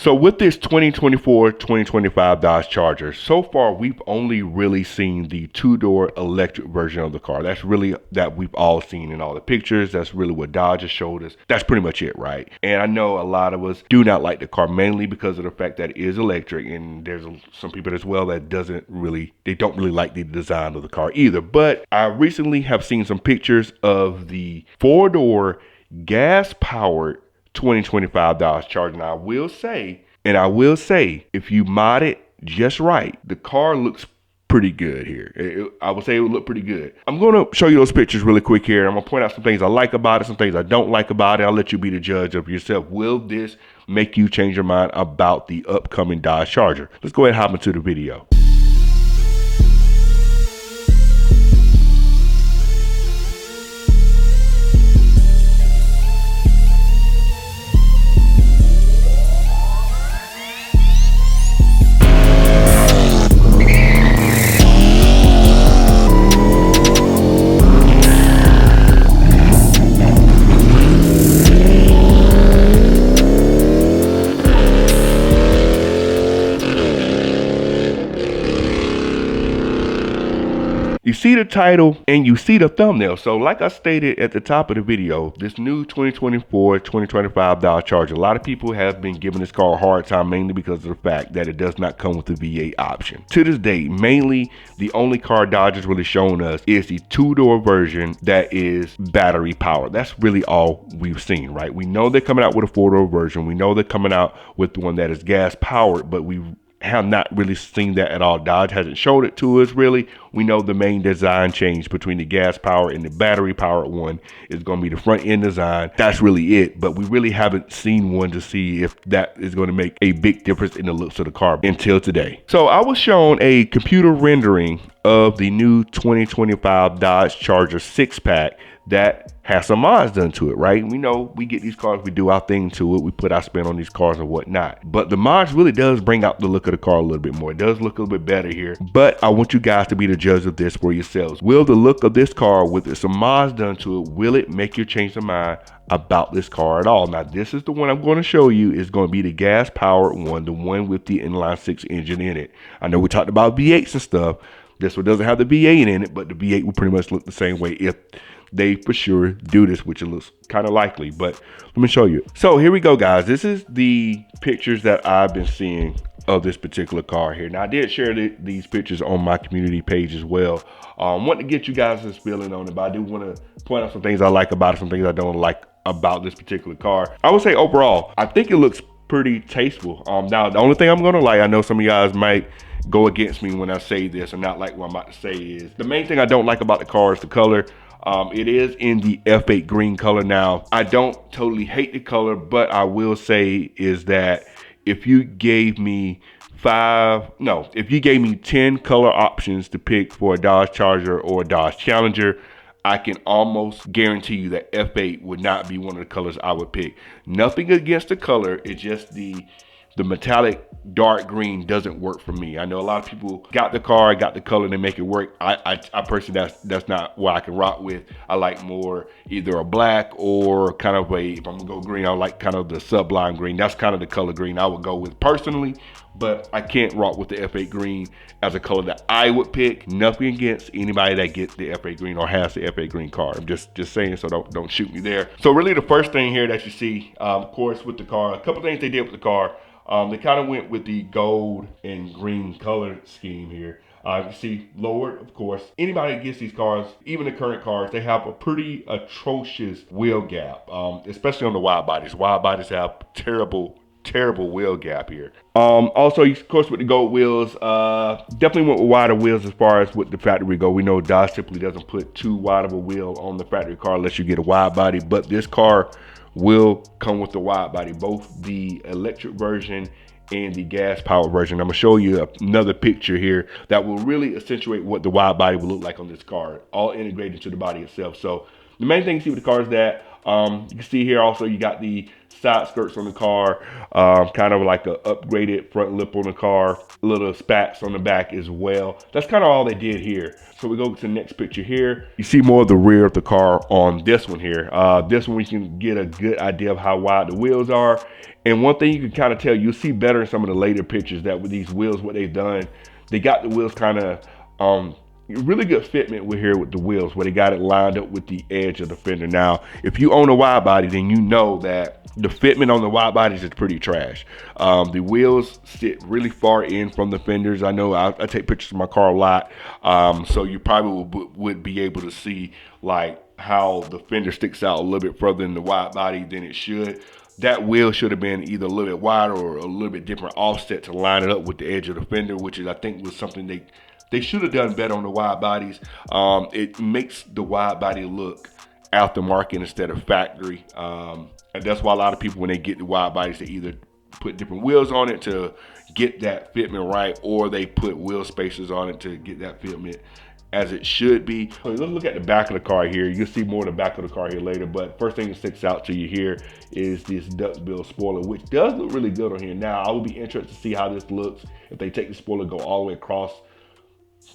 So with this 2024-2025 Dodge Charger, so far we've only really seen the two-door electric version of the car. That's really that we've all seen in all the pictures. That's really what Dodge has showed us. That's pretty much it, right? And I know a lot of us do not like the car mainly because of the fact that it is electric, and there's some people as well that don't really like the design of the car either. But I recently have seen some pictures of the four-door gas-powered 2025 Dodge Charger. And I will say, if you mod it just right, the car looks pretty good here. I would say it would look pretty good. I'm going to show you those pictures really quick here. I'm going to point out some things I like about it, some things I don't like about it. I'll let you be the judge of yourself. Will this make you change your mind about the upcoming Dodge Charger? Let's go ahead and hop into the video. You see the title and you see the thumbnail. So like I stated at the top of the video, this new 2024-2025 Dodge Charger, a lot of people have been giving this car a hard time mainly because of the fact that it does not come with the V8 option. To this day, mainly the only car Dodge has really shown us is the two-door version that is battery powered. That's really all we've seen, right? We know they're coming out with a four-door version. We know they're coming out with the one that is gas powered, but we have not really seen that at all. Dodge hasn't showed it to us really. We know the main design change between the gas powered and the battery powered one is going to be the front end design. That's really it, but we really haven't seen one to see if that is going to make a big difference in the looks of the car until today. So I was shown a computer rendering of the new 2025 Dodge Charger 6-pack that has some mods done to it, right? We know we get these cars, we do our thing to it, we put our spin on these cars and whatnot. But the mods really does bring out the look of the car a little bit more. It does look a little bit better here. But I want you guys to be the judge of this for yourselves. Will the look of this car with some mods done to it, will it make you change your mind about this car at all? Now, this is the one I'm going to show you is going to be the gas powered one, the one with the inline six engine in it. I know we talked about V8s and stuff. This one doesn't have the V8 in it, but the V8 will pretty much look the same way if they for sure do this, which it looks kind of likely. But let me show you. So here we go, guys. This is the pictures that I've been seeing of this particular car here. Now, I did share these pictures on my community page as well. Want to get you guys' feeling on it, but I do want to point out some things I like about it, some things I don't like about this particular car. I would say overall, I think it looks pretty tasteful. Now, the only thing I'm going to like, I know some of you guys might go against me when I say this or not like what I'm about to say, is the main thing I don't like about the car is the color. It is in the F8 green color. Now, I don't totally hate the color, but I will say is that if you gave me 10 color options to pick for a Dodge Charger or a Dodge Challenger, I can almost guarantee you that F8 would not be one of the colors I would pick. Nothing against the color, it's just the metallic dark green doesn't work for me. I know a lot of people got the car, got the color, and they make it work. I personally, that's not what I can rock with. I like more either a black or kind of if I'm gonna go green, I like kind of the sublime green. That's kind of the color green I would go with personally, but I can't rock with the F8 green as a color that I would pick. Nothing against anybody that gets the F8 green or has the F8 green car. I'm just saying, so don't shoot me there. So really the first thing here that you see, of course, with the car, a couple things they did with the car. They kind of went with the gold and green color scheme here. You see lowered, of course. Anybody that gets these cars, even the current cars, they have a pretty atrocious wheel gap, especially on the wide bodies. Wide bodies have terrible wheel gap here. Also, of course, with the gold wheels, definitely went with wider wheels as far as with the factory go. We know Dodge typically doesn't put too wide of a wheel on the factory car unless you get a wide body, but this car will come with the wide body, both the electric version and the gas powered version. I'm gonna show you another picture here that will really accentuate what the wide body will look like on this car, all integrated into the body itself. So the main thing you see with the car is that You can see here also you got the side skirts on the car, kind of like a upgraded front lip on the car, little spats on the back as well. That's kind of all they did here. So we go to the next picture here. You see more of the rear of the car on this one here. This one we can get a good idea of how wide the wheels are. And one thing you can kind of tell, you'll see better in some of the later pictures that with these wheels, what they've done, they got the wheels kind of really good fitment with here with the wheels where they got it lined up with the edge of the fender. Now, if you own a wide body, then you know that the fitment on the wide bodies is pretty trash. The wheels sit really far in from the fenders. I know I take pictures of my car a lot, so you probably would be able to see like how the fender sticks out a little bit further in the wide body than it should. That wheel should have been either a little bit wider or a little bit different offset to line it up with the edge of the fender, which is, I think, was something they should have done better on the wide bodies. It makes the wide body look aftermarket instead of factory. And that's why a lot of people, when they get the wide bodies, they either put different wheels on it to get that fitment right, or they put wheel spacers on it to get that fitment as it should be. So let's look at the back of the car here. You'll see more of the back of the car here later, but first thing that sticks out to you here is this duckbill spoiler, which does look really good on here. Now, I will be interested to see how this looks if they take the spoiler, go all the way across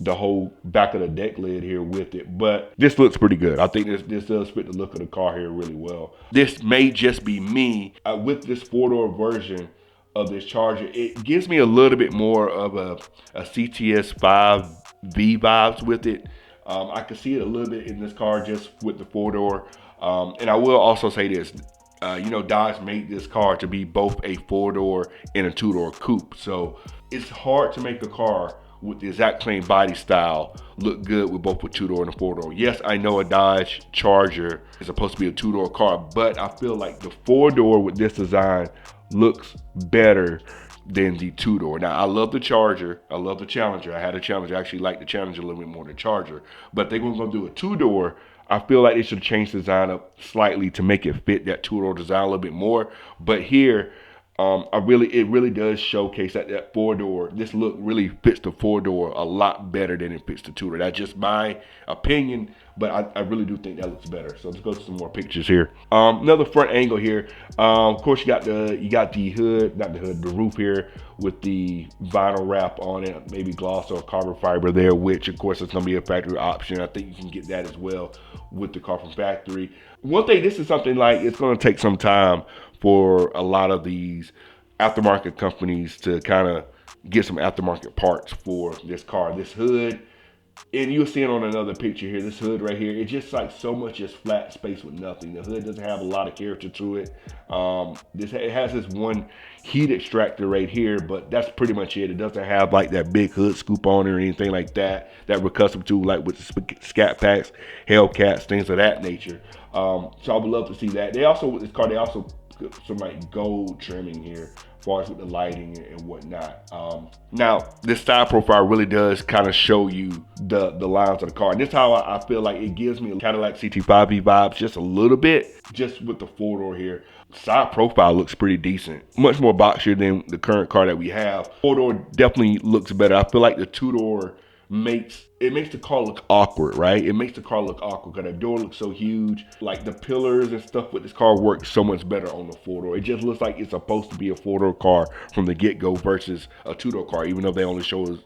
the whole back of the deck lid here with it, but this looks pretty good. I think this does fit the look of the car here really well. This may just be me with this 4-door version of this Charger. It gives me a little bit more of a CTS 5V vibes with it. I can see it a little bit in this car just with the 4-door. And I will also say this, you know, Dodge made this car to be both a 4-door and a 2-door coupe. So it's hard to make a car with the exact same body style look good with both a 2-door and a 4-door. Yes, I know a Dodge Charger is supposed to be a 2-door car, but I feel like the 4-door with this design looks better than the 2-door. Now, I love the Charger. I love the Challenger. I had a Challenger. I actually like the Challenger a little bit more than the Charger. But they were going to do a 2-door. I feel like they should change the design up slightly to make it fit that 2-door design a little bit more. But here, it really does showcase that 4-door. This look really fits the 4-door a lot better than it fits the 2-door. That's just my opinion, but I really do think that looks better. So let's go to some more pictures here. Another front angle here. Of course, you got the hood, not the hood, the roof here with the vinyl wrap on it, maybe gloss or carbon fiber there, which of course is going to be a factory option. I think you can get that as well with the car from factory. One thing, this is something like it's going to take some time for a lot of these aftermarket companies to kind of get some aftermarket parts for this car. This hood, and you'll see it on another picture here, this hood right here, it's just like so much just flat space with nothing. The hood doesn't have a lot of character to it. It has this one heat extractor right here, but that's pretty much it. It doesn't have like that big hood scoop on it or anything like that we're accustomed to, like with the Scatpacks, hellcats, things of that nature. So I would love to see that. They also, with this car, they also put some like gold trimming here as far as with the lighting and whatnot. Now, this style profile really does kind of show you the lines of the car. And this is how I feel like it gives me a Cadillac CT5V vibes just a little bit, just with the 4-door here. Side profile looks pretty decent. Much more boxier than the current car that we have. 4-door definitely looks better. I feel like the 2-door makes the car look awkward, right? It makes the car look awkward because the door looks so huge. Like the pillars and stuff with this car work so much better on the 4-door. It just looks like it's supposed to be a 4-door car from the get-go versus a 2-door car, even though they only showed us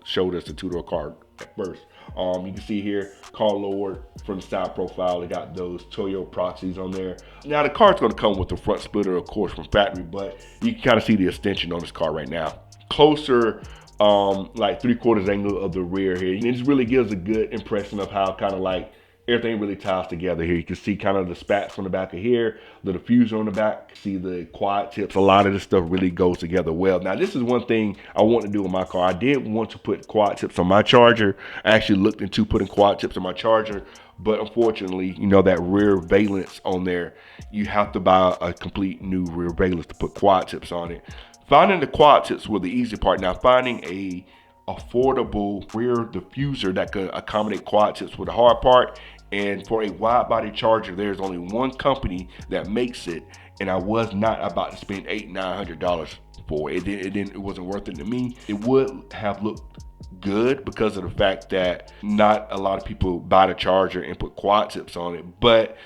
the 2-door car at first. You can see here, car lowered from the side profile. They got those Toyo proxies on there. Now the car's going to come with the front splitter, of course, from factory, but you can kind of see the extension on this car right now. Closer, like 3/4 angle of the rear here. And it just really gives a good impression of how kind of like everything really ties together here. You can see kind of the spats on the back of here, the diffuser on the back, see the quad tips. A lot of this stuff really goes together well. Now, this is one thing I want to do with my car. I did want to put quad tips on my Charger. I actually looked into putting quad tips on my Charger, but unfortunately, you know, that rear valence on there, you have to buy a complete new rear valence to put quad tips on it. Finding the quad tips was the easy part. Now, finding a affordable rear diffuser that could accommodate quad tips was the hard part. And for a wide body Charger, there's only one company that makes it, and I was not about to spend $800-900 for it. It wasn't worth it to me. It would have looked good because of the fact that not a lot of people buy the Charger and put quad tips on it, but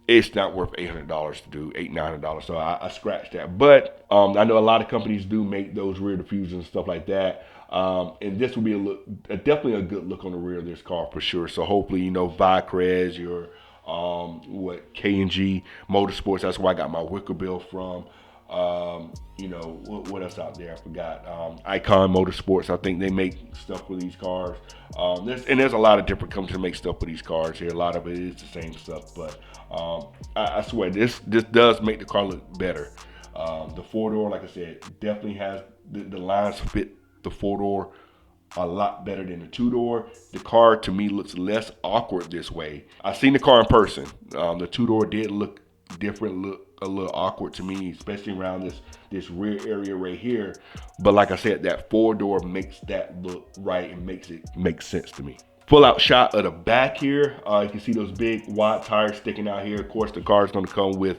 it's not worth $800 to do, $900. So I scratched that. But I know a lot of companies do make those rear diffusers and stuff like that. And this will be definitely a good look on the rear of this car for sure. So hopefully, you know, Vicrez, your K&G Motorsports. That's where I got my wicker bill from. You know, what else out there? I forgot. Icon Motorsports. I think they make stuff for these cars. There's a lot of different companies that make stuff for these cars here. A lot of it is the same stuff, but I swear this does make the car look better. The four-door, like I said, definitely has the lines fit the four-door a lot better than the two-door. The car to me looks less awkward this way. I've seen the car in person. The two-door did look different, look a little awkward to me, especially around this rear area right here. But like I said, that four-door makes that look right and makes it make sense to me. Full out shot of the back here. You can see those big wide tires sticking out here. Of course, the car is going to come with,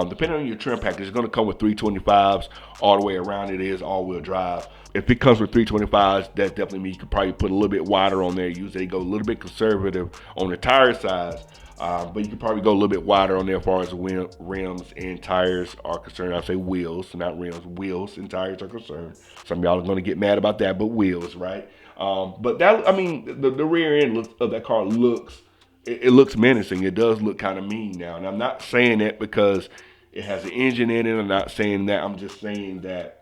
depending on your trim package, it's going to come with 325s all the way around. It is all-wheel drive. If it comes with 325s, that definitely means you could probably put a little bit wider on there. Usually they go a little bit conservative on the tire size. But you can probably go a little bit wider on there as far as rims and tires are concerned. I say wheels, not rims. Wheels and tires are concerned. Some of y'all are going to get mad about that, but wheels, right? But that, I mean, the rear end of that car looks menacing. It does look kind of mean now. And I'm not saying that because it has an engine in it. I'm not saying that. I'm just saying that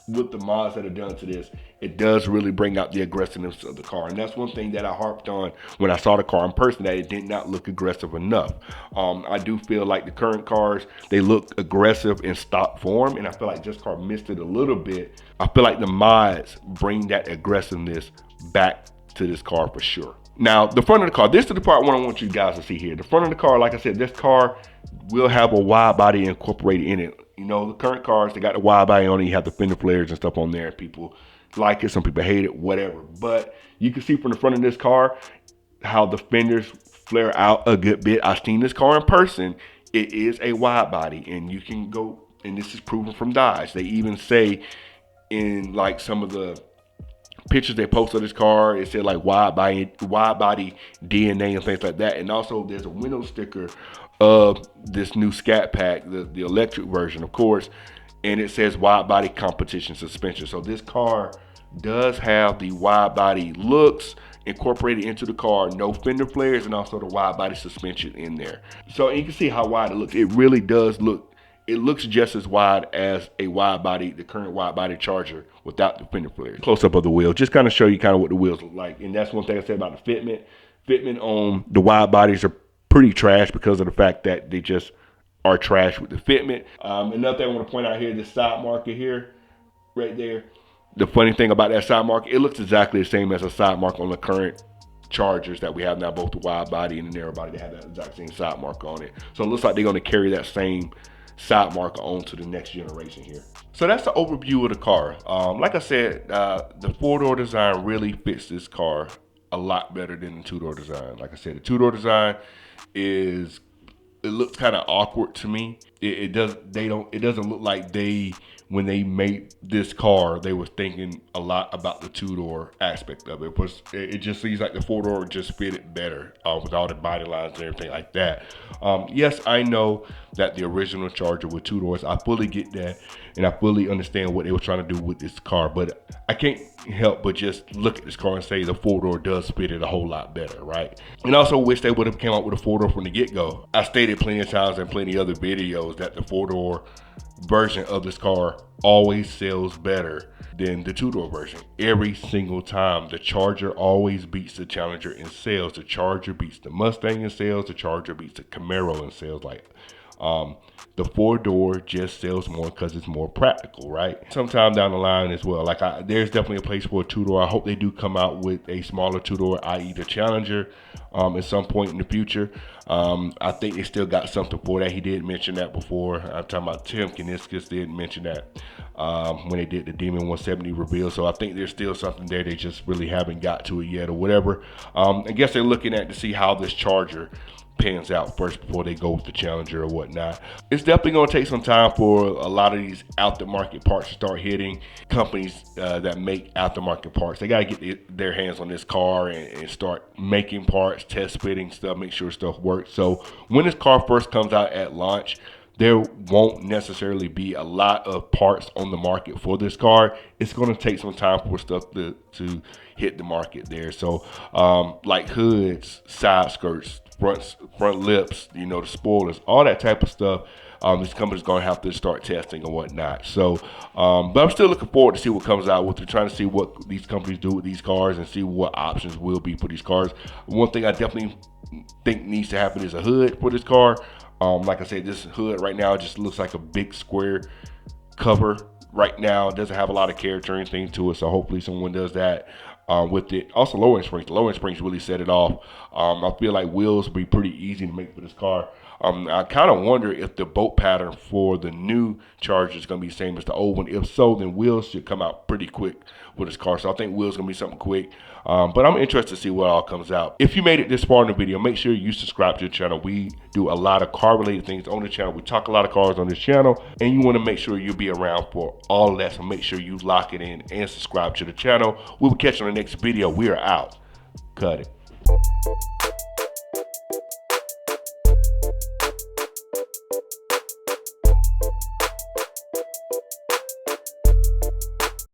with the mods that are done to this, it does really bring out the aggressiveness of the car. And that's one thing that I harped on when I saw the car in person, that it did not look aggressive enough. I do feel like the current cars, they look aggressive in stock form, and I feel like this car missed it a little bit. I feel like the mods bring that aggressiveness back to this car for sure. Now, the front of the car, this is the part I want you guys to see here. The front of the car, like I said, this car will have a wide body incorporated in it. You know, the current cars, they got the wide body on it. You have the fender flares and stuff on there. People like it, some people hate it, whatever. But you can see from the front of this car how the fenders flare out a good bit. I've seen this car in person. It is a wide body, and you can go, and this is proven from Dodge. They even say in like some of the pictures they post of this car, it said like wide body DNA and things like that. And also there's a window sticker of this new Scatpack, the electric version, of course, and it says wide body competition suspension. So this car does have the wide body looks incorporated into the car, no fender flares, and also the wide body suspension in there. So you can see how wide it looks. It really does look, it looks just as wide as a wide body, the current wide body Charger without the fender flares. Close up of the wheels, just kind of show you kind of what the wheels look like. And that's one thing I said about the fitment. Fitment on the wide bodies are pretty trash because of the fact that they just are trash with the fitment. Another thing I want to point out here, this side marker here, right there. The funny thing about that side marker, it looks exactly the same as a side marker on the current Chargers that we have now, both the wide body and the narrow body. They have that exact same side marker on it. So it looks like they're going to carry that same side marker on to the next generation here. So that's the overview of the car. Like I said, the four-door design really fits this car a lot better than the two-door design. Like I said, the two-door design it looks kind of awkward to me. It doesn't look like when they made this car, they were thinking a lot about the two-door aspect of it. It just seems like the four-door just fitted better with all the body lines and everything like that. Yes, I know that the original Charger with two doors, I fully get that, and I fully understand what they were trying to do with this car, but I can't help but just look at this car and say the four-door does fit it a whole lot better, right? And I also wish they would have came out with a four-door from the get-go. I stated plenty of times in plenty of other videos that the four-door version of this car always sells better than the two-door version. Every single time, the Charger always beats the Challenger in sales. The Charger beats the Mustang in sales. The Charger beats the Camaro in sales. Like, the four-door just sells more because it's more practical, right? Sometime down the line as well, like there's definitely a place for a two-door. I hope they do come out with a smaller two-door, i.e. the Challenger, at some point in the future. I think they still got something for that. He did mention that before. I'm talking about Tim Kaniskis did mention that when they did the Demon 170 reveal. So I think there's still something there. They just really haven't got to it yet or whatever. I guess they're looking at to see how this Charger pans out first before they go with the Challenger or whatnot. it's definitely going to take some time for a lot of these aftermarket parts to start hitting companies that make aftermarket parts. They got to get their hands on this car and start making parts, test fitting stuff, make sure stuff works. So when this car first comes out at launch, there won't necessarily be a lot of parts on the market for this car. It's going to take some time for stuff to hit the market there. So like hoods, side skirts, front lips, you know, the spoilers, all that type of stuff. This company's going to have to start testing and whatnot. So, but I'm still looking forward to see what comes out with it, trying to see what these companies do with these cars and see what options will be for these cars. One thing I definitely think needs to happen is a hood for this car. Like I said, this hood right now just looks like a big square cover right now. It doesn't have a lot of character or anything to it, so hopefully someone does that with it. Also, lower end springs. The lower end springs really set it off. I feel like wheels will be pretty easy to make for this car. I kind of wonder if the bolt pattern for the new Charger is going to be the same as the old one. If so, then wheels should come out pretty quick with this car. So I think wheels going to be something quick. But I'm interested to see what all comes out. If you made it this far in the video, make sure you subscribe to the channel. We do a lot of car related things on the channel. We talk a lot of cars on this channel, and you want to make sure you'll be around for all of that. So make sure you lock it in and subscribe to the channel. We will catch you on the next video. We are out. Cut it.